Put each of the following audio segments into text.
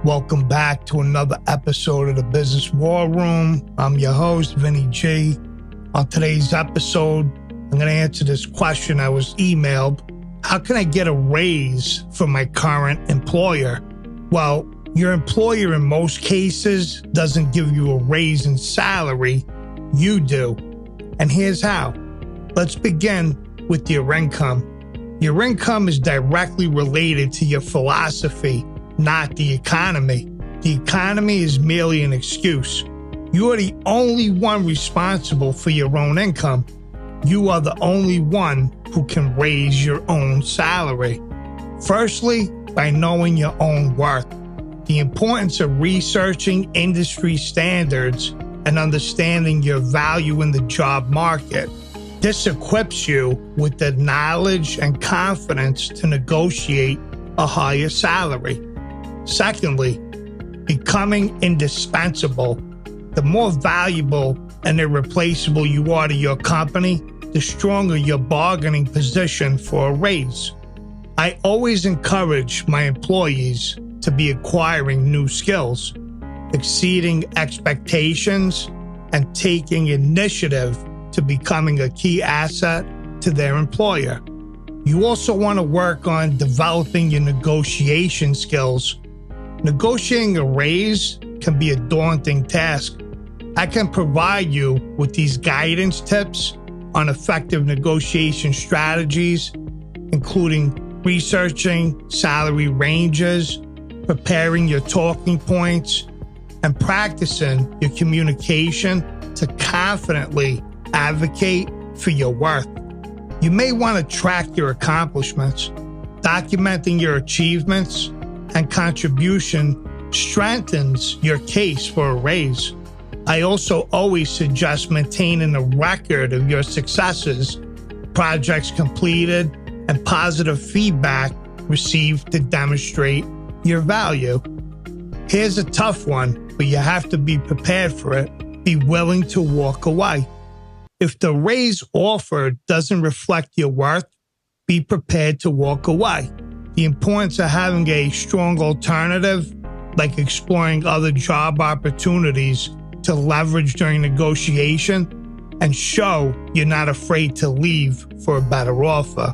Welcome back to another episode of the Business Warroom. I'm your host, Vinny G. On today's episode, I'm going to answer this question I was emailed. How can I get a raise from my current employer? Well, your employer in most cases doesn't give you a raise in salary. You do. And here's how. Let's begin with your income. Your income is directly related to your philosophy, not the economy. The economy is merely an excuse. You are the only one responsible for your own income. You are the only one who can raise your own salary. Firstly, by knowing your own worth. The importance of researching industry standards and understanding your value in the job market. This equips you with the knowledge and confidence to negotiate a higher salary. Secondly, becoming indispensable. The more valuable and irreplaceable you are to your company, the stronger your bargaining position for a raise. I always encourage my employees to be acquiring new skills, exceeding expectations, and taking initiative to becoming a key asset to their employer. You also want to work on developing your negotiation skills. Negotiating a raise can be a daunting task. I can provide you with these guidance tips on effective negotiation strategies, including researching salary ranges, preparing your talking points, and practicing your communication to confidently advocate for your worth. You may want to track your accomplishments. Documenting your achievements and contribution strengthens your case for a raise. I also always suggest maintaining a record of your successes, projects completed, and positive feedback received to demonstrate your value. Here's a tough one, but you have to be prepared for it. Be willing to walk away. If the raise offered doesn't reflect your worth, be prepared to walk away. The importance of having a strong alternative, like exploring other job opportunities to leverage during negotiation, and show you're not afraid to leave for a better offer.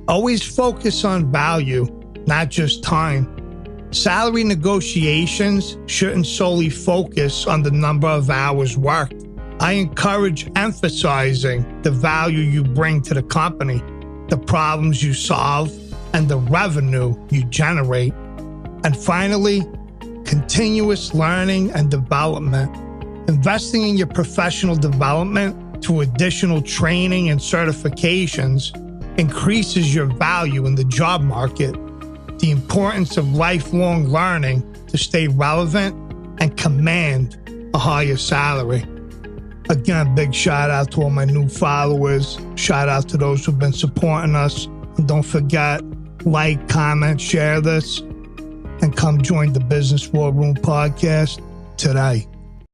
Always focus on value, not just time. Salary negotiations shouldn't solely focus on the number of hours worked. I encourage emphasizing the value you bring to the company, the problems you solve, and the revenue you generate. And finally, continuous learning and development. Investing in your professional development through additional training and certifications increases your value in the job market. The importance of lifelong learning to stay relevant and command a higher salary. Again, big shout out to all my new followers. Shout out to those who've been supporting us. And don't forget, like, comment, share this, and come join the Business Warroom Podcast today.